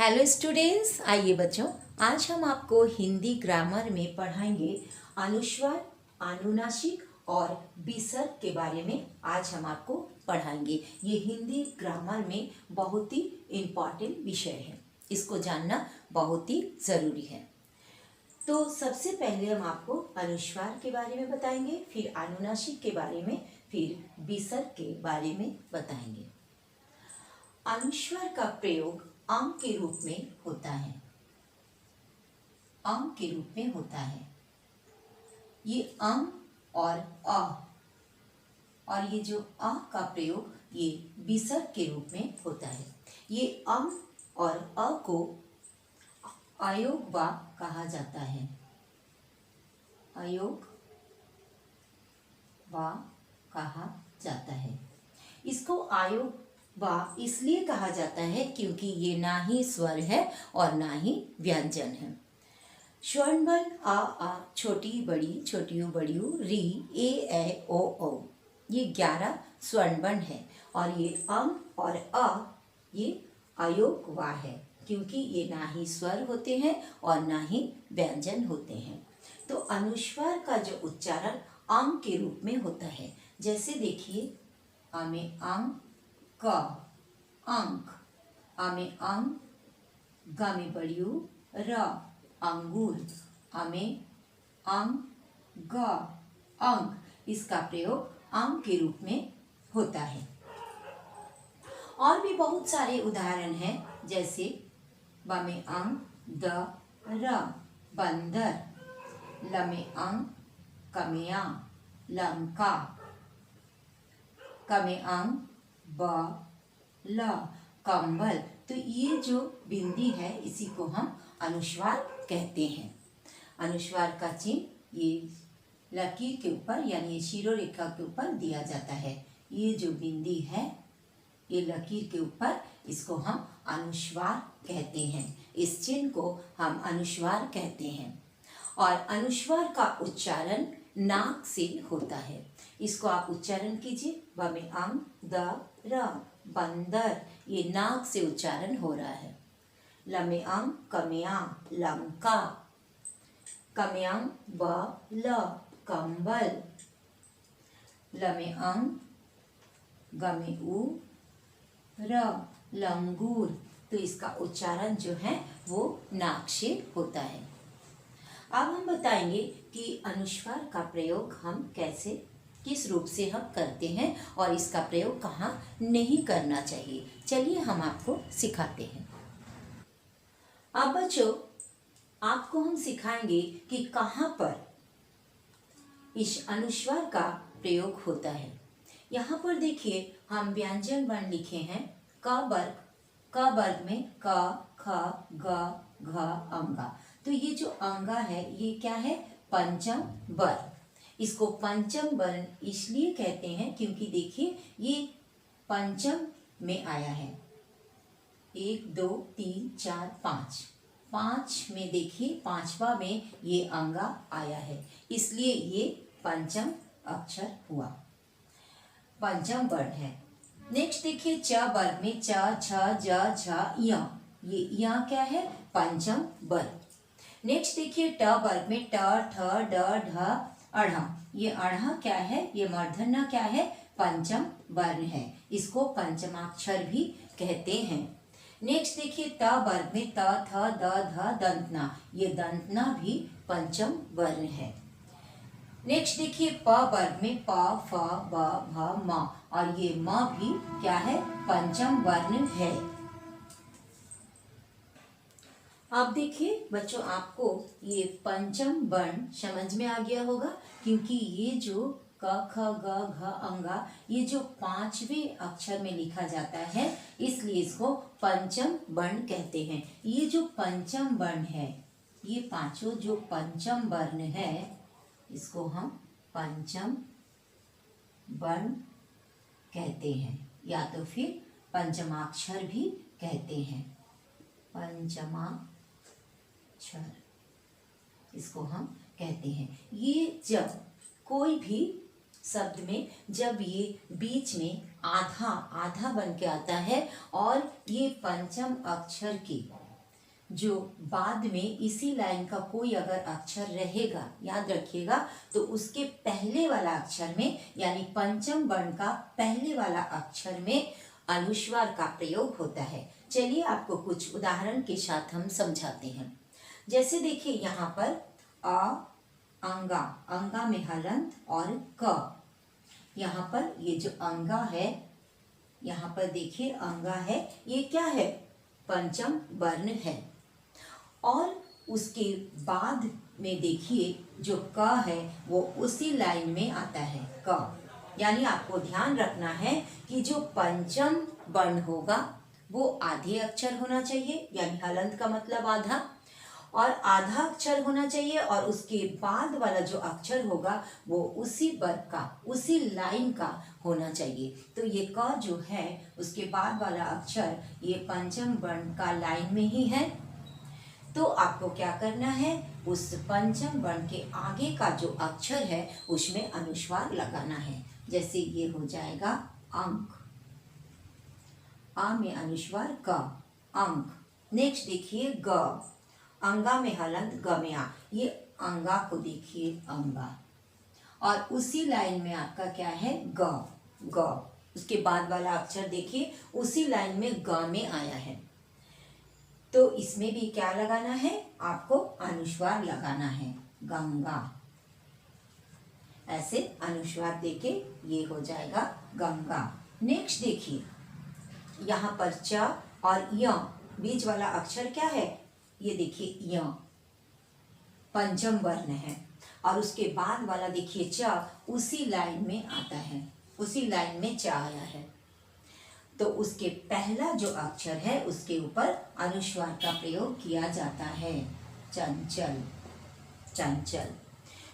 Hello students, आइए बच्चों, आज हम आपको हिंदी ग्रामर में पढ़ाएंगे अनुस्वार, अनुनासिक और विसर्ग के बारे में। आज हम आपको पढ़ाएंगे। ये हिंदी ग्रामर में बहुत ही इम्पॉर्टेंट विषय है, इसको जानना बहुत ही ज़रूरी है। तो सबसे पहले हम आपको अनुस्वार के बारे में बताएंगे, फिर अनुनासिक के बारे में, फिर विसर्ग के बारे में बताएंगे। अनुस्वार का प्रयोग अंग के रूप में होता है। अंग के रूप में होता है। ये अंग और अ, और ये जो अ का प्रयोग ये विसर्ग के रूप में होता है। ये अंग और अ को अयोग वा कहा जाता है। अयोग वा कहा जाता है। इसको अयोग वा इसलिए कहा जाता है क्योंकि ये ना ही स्वर है और ना ही व्यंजन है। स्वरवर्ण आ छोटी बड़ी छोटियों बड़ियों री ए ओ ये 11 स्वरवर्ण है और ये अंग और अ ये अयोग वा है क्योंकि ये ना ही स्वर होते हैं और ना ही व्यंजन होते हैं। तो अनुस्वार का जो उच्चारण अंग के रूप में होता है, जैसे देखिए आ में अंग क अंक, आ में अंग, ग में बड़ियू र अंगूर, आ में अंग ग अंक। इसका प्रयोग अंग के रूप में होता है। और भी बहुत सारे उदाहरण हैं, जैसे ब में अंग द र बंदर, ल में अंग कमिया लंका, क में अंग ब ल कंबल। तो ये जो बिंदी है इसी को हम अनुस्वार कहते हैं। अनुस्वार का चिन्ह ये लकीर के ऊपर यानी शिरोरेखा के ऊपर दिया जाता है। ये जो बिंदी है ये लकीर के ऊपर, इसको हम अनुस्वार कहते हैं। इस चिन्ह को हम अनुस्वार कहते हैं। और अनुस्वार का उच्चारण नाक से होता है। इसको आप उच्चारण कीजिए। ब में अंग द र बंदर, ये नाक से उच्चारण हो रहा है। ल में अंग कमिया लंका, कम्यांग ब ल कंबल, ल में अंग ग में उ र लंगूर। तो इसका उच्चारण जो है वो नाक से होता है। अब हम बताएंगे कि अनुस्वार का प्रयोग हम कैसे, किस रूप से हम करते हैं और इसका प्रयोग कहाँ नहीं करना चाहिए। चलिए हम आपको सिखाते हैं। अब बच्चों, आपको हम सिखाएंगे कि कहाँ पर इस अनुस्वार का प्रयोग होता है। यहाँ पर देखिए हम व्यंजन वर्ण लिखे हैं। क वर्ग, क वर्ग में क ख ग घ अंगा। तो ये जो अंगा है ये क्या है? पंचम वर्ण। इसको पंचम वर्ण इसलिए कहते हैं क्योंकि देखिए ये पंचम में आया है। 1 2 3 4 5, 5 में देखिए पांचवा में ये अंगा आया है, इसलिए ये पंचम अक्षर हुआ, पंचम वर्ण है। नेक्स्ट देखिए च वर्ग में च छ ज झ य, ये य क्या है? पंचम वर्ण। नेक्स्ट देखिए ट वर्ग में ट ठ ड ढ अढ़, ये अढ़ क्या है? ये मूर्धन्य क्या है? पंचम वर्ण है, इसको पंचमाक्षर भी कहते हैं। नेक्स्ट देखिए त वर्ग में त थ द ध दंतना, ये दंतना भी पंचम वर्ण है। नेक्स्ट देखिए प वर्ग में प फ ब भ म, और ये म भी क्या है? पंचम वर्ण है। अब देखिए बच्चों, आपको ये पंचम वर्ण समझ में आ गया होगा क्योंकि ये जो क ख ग घ अंगा ये जो पांचवें अक्षर में लिखा जाता है, इसलिए इसको पंचम वर्ण कहते हैं। ये जो पंचम वर्ण है, ये पांचों जो पंचम वर्ण है, इसको हम पंचम वर्ण कहते हैं या तो फिर पंचमाक्षर भी कहते हैं। पंचमाक्षर इसको हम कहते हैं। ये जब कोई भी शब्द में जब ये बीच में आधा आधा बन के आता है और ये पंचम अक्षर की जो बाद में इसी लाइन का कोई अगर अक्षर रहेगा, याद रखिएगा, तो उसके पहले वाला अक्षर में यानी पंचम वर्ण का पहले वाला अक्षर में अनुस्वार का प्रयोग होता है। चलिए आपको कुछ उदाहरण के साथ हम समझाते हैं। जैसे देखिए यहाँ पर अ, अंगा, अंगा में हलंत और क। यहाँ पर ये जो अंगा है, यहाँ पर देखिए अंगा है, ये क्या है? पंचम वर्ण है। और उसके बाद में देखिए जो क है वो उसी लाइन में आता है, क। यानी आपको ध्यान रखना है कि जो पंचम वर्ण होगा वो आधे अक्षर होना चाहिए, यानी हलंत का मतलब आधा, और आधा अक्षर होना चाहिए, और उसके बाद वाला जो अक्षर होगा वो उसी वर्ग का, उसी लाइन का होना चाहिए। तो ये क जो है उसके बाद वाला अक्षर ये पंचम वर्ण का लाइन में ही है। तो आपको क्या करना है, उस पंचम वर्ण के आगे का जो अक्षर है उसमें अनुस्वार लगाना है। जैसे ये हो जाएगा अंक, आ में अनुस्वार क, अंक। नेक्स्ट देखिए ग, अंगा में हलंत, ग में आ, ये अंगा को देखिए अंगा, और उसी लाइन में आपका क्या है, ग, ग। उसके बाद वाला अक्षर देखिए उसी लाइन में ग में आया है। तो इसमें भी क्या लगाना है, आपको अनुस्वार लगाना है, गंगा। ऐसे अनुस्वार देके ये हो जाएगा गंगा। नेक्स्ट देखिए यहाँ पर च और य, बीच वाला अक्षर क्या है, ये देखिए य, पंचम वर्ण है, और उसके बाद वाला देखिए च उसी लाइन में आता है, उसी लाइन में च आया है। तो उसके पहला जो अक्षर है उसके ऊपर अनुस्वार का प्रयोग किया जाता है, चंचल, चंचल।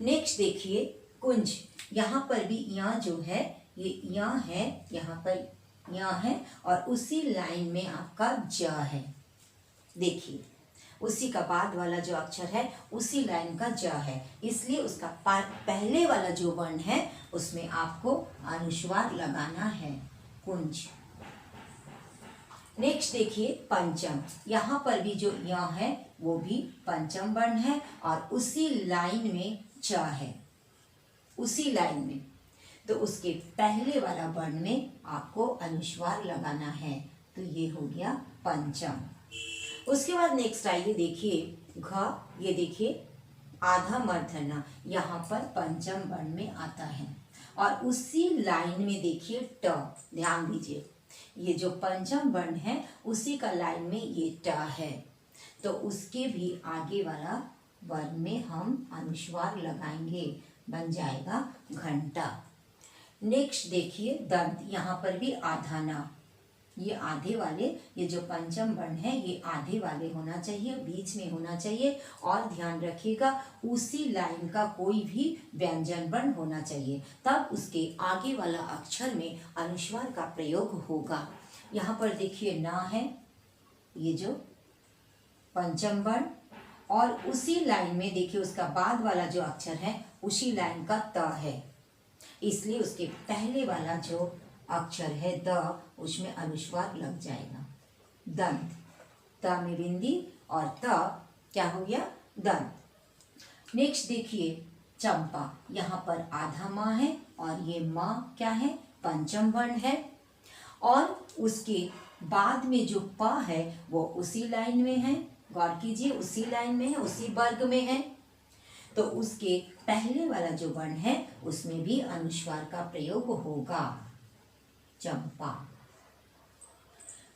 नेक्स्ट देखिए कुंज, यहाँ पर भी या जो है ये या है, यहाँ पर या है, और उसी लाइन में आपका ज है। देखिए उसी का बाद वाला जो अक्षर है उसी लाइन का ज है, इसलिए उसका पहले वाला जो वर्ण है उसमें आपको अनुस्वार लगाना है, कुंज। नेक्स्ट देखिए पंचम, यहाँ पर भी जो य है वो भी पंचम वर्ण है, और उसी लाइन में च है, उसी लाइन में। तो उसके पहले वाला वर्ण में आपको अनुस्वार लगाना है। तो ये हो गया पंचम। उसके बाद नेक्स्ट आइए देखिए घ, ये देखिए आधा मूर्धन्य यहाँ पर पंचम वर्ण में आता है, और उसी लाइन में देखिए ट, ध्यान दीजिए ये जो पंचम वर्ण है उसी का लाइन में ये ट है। तो उसके भी आगे वाला वर्ण में हम अनुस्वार लगाएंगे, बन जाएगा घंटा। नेक्स्ट देखिए दंत, यहाँ पर भी आधा ना, ये आधे वाले, ये जो पंचम वर्ण है ये आधे वाले होना चाहिए, बीच में होना चाहिए, और ध्यान रखिएगा उसी लाइन का कोई भी व्यंजन वर्ण होना चाहिए, तब उसके आगे वाला अक्षर में अनुस्वार का प्रयोग होगा। यहाँ पर देखिए ना है, ये जो पंचम वर्ण, और उसी लाइन में देखिए उसका बाद वाला जो अक्षर है उसी लाइन का त है, इसलिए उसके पहले वाला जो अक्षर है द, उसमें अनुस्वार लग जाएगा, दंत। त में बिंदी और त क्या हो गया, दंत। नेक्स्ट देखिए चंपा, यहाँ पर आधा माँ है और ये माँ क्या है, पंचम वर्ण है, और उसके बाद में जो प है वो उसी लाइन में है, गौर कीजिए उसी लाइन में है, उसी वर्ग में है। तो उसके पहले वाला जो वर्ण है उसमें भी अनुस्वार का प्रयोग होगा, चंपा।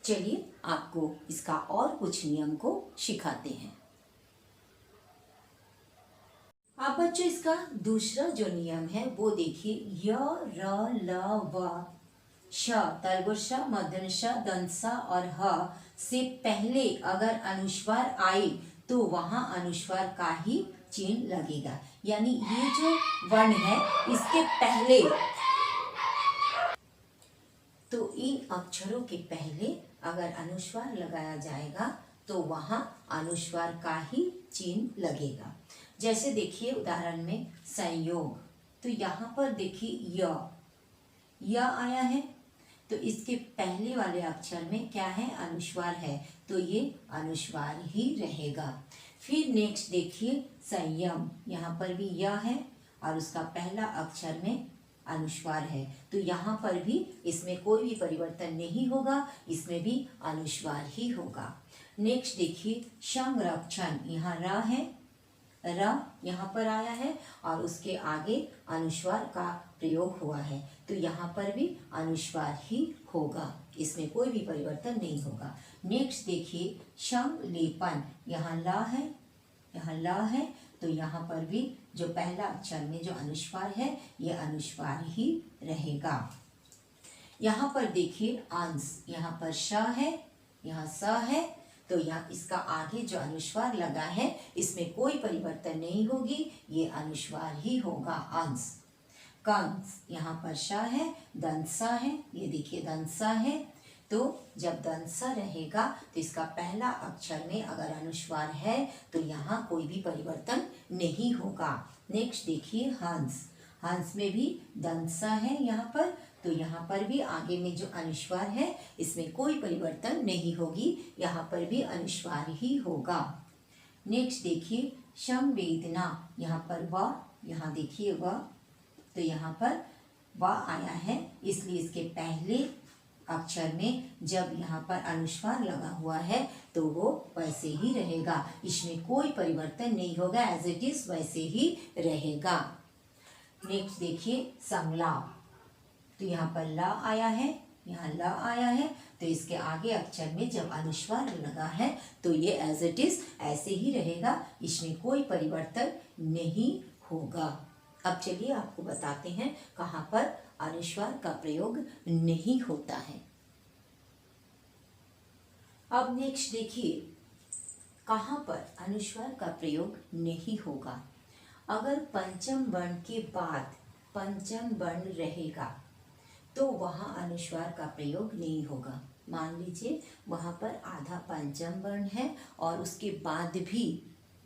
चलिए आपको इसका और कुछ नियम को सिखाते हैं। अब बच्चों इसका दूसरा जो नियम है वो देखिए, य, र, ल, व, श, तलगुर श, मूर्धन्य श, दंत स और ह से पहले अगर अनुस्वार आए तो वहां अनुस्वार का ही चिन्ह लगेगा। यानी ये जो वर्ण है इसके पहले, तो इन अक्षरों के पहले अगर अनुस्वार लगाया जाएगा तो वहां अनुस्वार का ही चिन्ह लगेगा। जैसे देखिए उदाहरण में संयोग, तो यहाँ पर देखिए य आया है, तो इसके पहले वाले अक्षर में क्या है, अनुस्वार है, तो ये अनुस्वार ही रहेगा। फिर नेक्स्ट देखिए संयम, यहाँ पर भी य है और उसका पहला अक्षर में अनुस्वार है, तो यहाँ पर भी इसमें कोई भी परिवर्तन नहीं होगा, इसमें भी अनुस्वार ही होगा। नेक्स्ट देखिए संरक्षण, यहाँ र है, र यहाँ पर आया है और उसके आगे अनुस्वार का प्रयोग हुआ है, तो यहाँ पर भी अनुस्वार ही होगा, इसमें कोई भी परिवर्तन नहीं होगा। नेक्स्ट देखिए संलेपन, यहाँ ला है, यहाँ ला है, तो यहाँ पर भी जो पहला अक्षर में जो अनुस्वार है ये अनुस्वार ही रहेगा। यहाँ पर देखिए अंश, यहाँ पर श है, यहाँ स है, तो यहाँ इसका आगे जो अनुस्वार लगा है इसमें कोई परिवर्तन नहीं होगी, ये अनुस्वार ही होगा अंश। कंस, यहाँ पर श है, दंसा है, ये देखिए दंसा है, तो जब दंसा रहेगा तो इसका पहला अक्षर में अगर अनुस्वार है तो यहाँ कोई भी परिवर्तन नहीं होगा। नेक्स्ट देखिए हंस, हंस में भी दंसा है यहाँ पर, तो यहाँ पर भी आगे में जो अनुस्वार है इसमें कोई परिवर्तन नहीं होगी, यहाँ पर भी अनुस्वार ही होगा। नेक्स्ट देखिए संवेदना, यहाँ पर व, यहाँ देखिए व, तो यहाँ पर व आया है, इसलिए इसके पहले अक्षर में जब यहाँ पर अनुस्वार लगा हुआ है तो वो वैसे ही रहेगा, इसमें कोई परिवर्तन नहीं होगा, एज इट इज वैसे ही रहेगा। नेक्स्ट देखिए संलाप, तो यहाँ पर ला आया है, यहाँ ला आया है, तो इसके आगे अक्षर में जब अनुस्वार लगा है तो ये एज इट इज ऐसे ही रहेगा, इसमें कोई परिवर्तन नहीं होगा। अब चलिए आपको बताते हैं कहाँ पर अनुस्वार का प्रयोग नहीं होता है। अब नेक्स्ट देखिए कहाँ पर अनुस्वार का प्रयोग नहीं होगा। अगर पंचम वर्ण के बाद पंचम वर्ण रहेगा तो वहाँ अनुस्वार का प्रयोग नहीं होगा। मान लीजिए वहाँ पर आधा पंचम वर्ण है और उसके बाद भी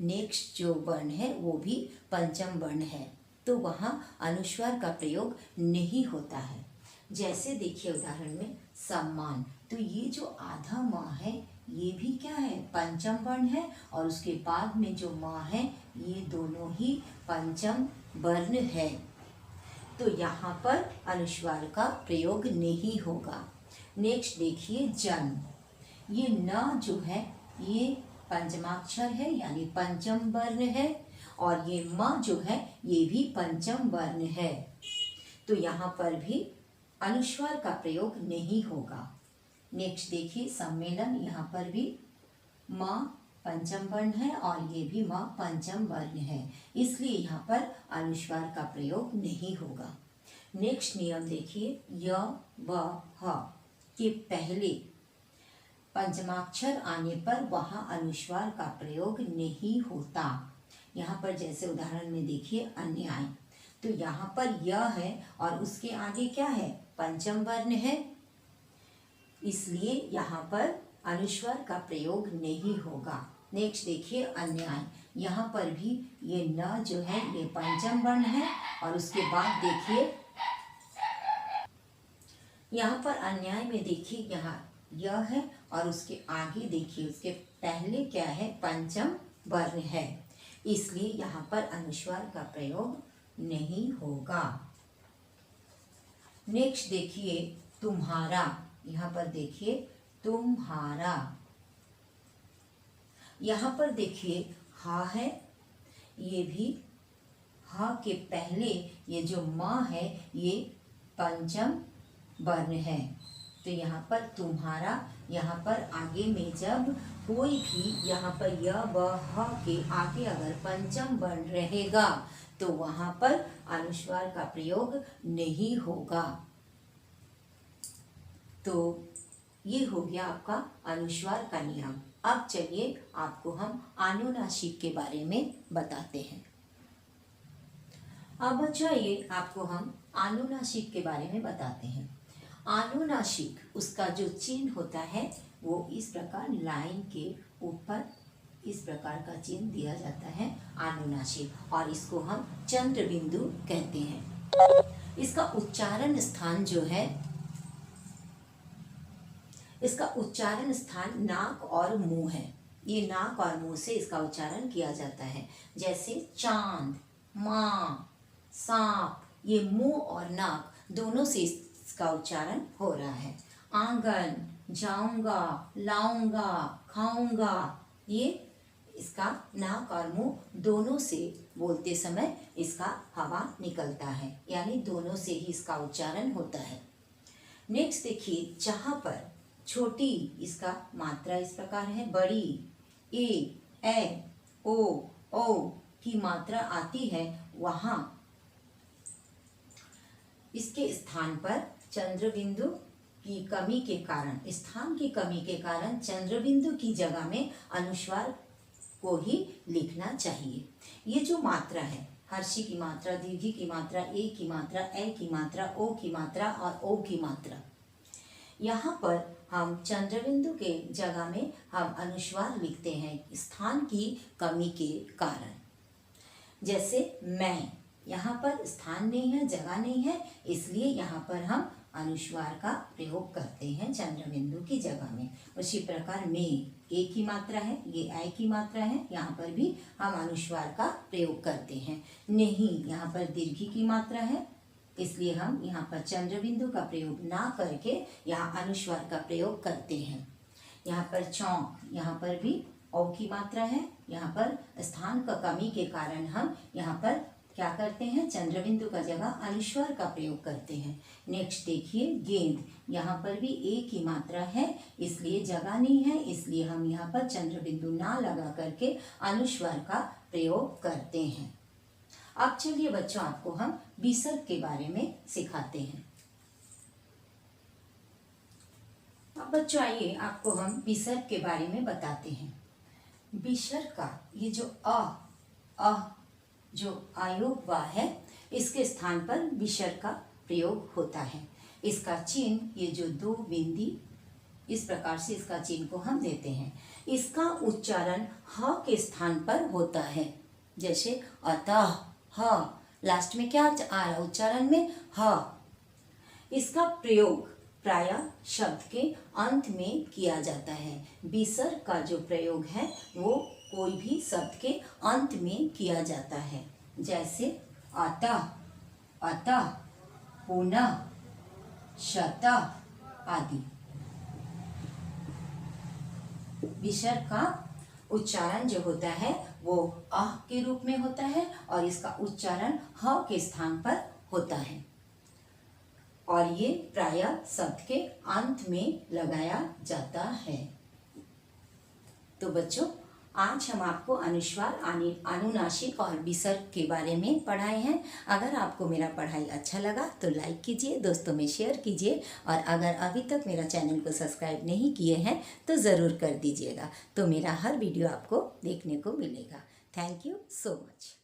नेक्स्ट जो वर्ण है वो भी पंचम वर्ण है, तो वहाँ अनुस्वार का प्रयोग नहीं होता है। जैसे देखिए उदाहरण में सम्मान, तो ये जो आधा माँ है ये भी क्या है, पंचम वर्ण है, और उसके बाद में जो माँ है ये दोनों ही पंचम वर्ण है, तो यहाँ पर अनुस्वार का प्रयोग नहीं होगा। नेक्स्ट देखिए जन्म, ये न जो है ये पंचमाक्षर है यानी पंचम वर्ण है, और ये म जो है ये भी पंचम वर्ण है, तो यहाँ पर भी अनुस्वार का प्रयोग नहीं होगा। नेक्स्ट देखिए सम्मेलन, यहाँ पर भी म पंचम वर्ण है और ये भी म पंचम वर्ण है, इसलिए यहाँ पर अनुस्वार का प्रयोग नहीं होगा। नेक्स्ट नियम देखिए य व ह के पहले पंचमाक्षर आने पर वहाँ अनुस्वार का प्रयोग नहीं होता। यहाँ पर जैसे उदाहरण में देखिए अन्याय, तो यहाँ पर य है और उसके आगे क्या है, पंचम वर्ण है, इसलिए यहाँ पर अनुस्वार का प्रयोग नहीं होगा। नेक्स्ट देखिए अन्याय, यहाँ पर भी ये न जो है ये पंचम वर्ण है, और उसके बाद देखिए यहाँ पर अन्याय में देखिए यहाँ यह है और उसके आगे देखिए उसके पहले क्या है, पंचम वर्ण है, इसलिए यहाँ पर अनुस्वार का प्रयोग नहीं होगा। नेक्स्ट देखिए तुम्हारा, यहाँ पर देखिए तुम्हारा, यहाँ पर देखिए हा है, ये भी हा के पहले ये जो माँ है ये पंचम वर्ण है, तो यहाँ पर तुम्हारा, यहाँ पर आगे में जब कोई भी यहाँ पर य व ह के आगे अगर पंचम वर्ण रहेगा तो वहाँ पर अनुस्वार का प्रयोग नहीं होगा। तो ये हो गया आपका अनुस्वार का नियम। अब चलिए आपको हम अनुनासिक के बारे में बताते हैं। अब चाहिए आपको हम अनुनासिक के बारे में बताते हैं। अनुनासिक उसका जो चिन्ह होता है वो इस प्रकार लाइन के ऊपर इस प्रकार का चिन्ह दिया जाता है अनुनासिक, और इसको हम चंद्र बिंदु कहते हैं। इसका उच्चारण स्थान जो है इसका उच्चारण स्थान नाक और मुंह है। ये नाक और मुंह से इसका उच्चारण किया जाता है। जैसे चांद, माँ, सांप, ये मुंह और नाक दोनों से इसका उच्चारण हो रहा है। आंगन, जाऊंगा, लाऊंगा, खाऊंगा, ये इसका नाक और मुंह दोनों से बोलते समय इसका हवा निकलता है, यानी दोनों से ही इसका उच्चारण होता है। नेक्स्ट देखिए, जहाँ पर छोटी इसका मात्रा इस प्रकार है, बड़ी ए, ओ की मात्रा आती है, वहाँ इसके स्थान पर चंद्रबिंदु की कमी के कारण, स्थान की कमी के कारण चंद्रबिंदु की जगह में अनुस्वार को ही लिखना चाहिए। ये जो मात्रा है, हर्षी की मात्रा, दीर्घी की मात्रा, ए की मात्रा, ए की मात्रा, ओ की मात्रा और ओ की मात्रा, यहाँ पर हम चंद्रबिंदु के जगह में हम अनुस्वार लिखते हैं स्थान की कमी के कारण। जैसे मैं, यहाँ पर स्थान नहीं है, जगह नहीं है, इसलिए यहाँ पर हम अनुस्वार का प्रयोग करते हैं चंद्रबिंदु की जगह में। उसी प्रकार में, ए की मात्रा है, ये ऐ की मात्रा है, यहाँ पर भी हम अनुस्वार का प्रयोग करते हैं। नहीं, यहाँ पर दीर्घी की मात्रा है, इसलिए हम यहाँ पर चंद्रबिंदु का प्रयोग ना करके यहाँ अनुस्वार का प्रयोग करते हैं। यहाँ पर चौक, यहाँ पर भी औ की मात्रा है, यहाँ पर स्थान का कमी के कारण हम यहाँ पर क्या करते हैं, चंद्रबिंदु का जगह अनुस्वार का प्रयोग करते हैं। नेक्स्ट देखिए, गेंद, यहाँ पर भी ए की मात्रा है, इसलिए जगह नहीं है, इसलिए हम यहाँ पर चंद्रबिंदु ना लगा करके अनुस्वार का प्रयोग करते हैं। अब चलिए बच्चों, आपको हम विसर्ग के बारे में सिखाते हैं। अब बच्चों आइए, आपको हम विसर्ग के बारे में बताते हैं। विसर्ग का ये जो अ जो आयोग वा है, इसके स्थान पर विसर्ग का प्रयोग होता है। इसका चिन्ह, ये जो दो बिंदी, इस प्रकार से इसका चिन्ह को हम देते हैं। इसका उच्चारण ह के स्थान पर होता है। जैसे अतः, ह, लास्ट में क्या आ रहा है उच्चारण में, ह। इसका प्रयोग प्रायः शब्द के अंत में किया जाता है। विसर्ग का जो प्रयोग है वो कोई भी शब्द के अंत में किया जाता है। जैसे अतः, अतः, पुनः, शतः आदि। विसर्ग का उच्चारण जो होता है वो अह के रूप में होता है और इसका उच्चारण ह के स्थान पर होता है, और ये प्रायः शब्द के अंत में लगाया जाता है। तो बच्चों, आज हम आपको अनुस्वार, अनुनासिक और विसर्ग के बारे में पढ़ाए हैं। अगर आपको मेरा पढ़ाई अच्छा लगा तो लाइक कीजिए, दोस्तों में शेयर कीजिए, और अगर अभी तक मेरा चैनल को सब्सक्राइब नहीं किए हैं तो ज़रूर कर दीजिएगा, तो मेरा हर वीडियो आपको देखने को मिलेगा। Thank you so much.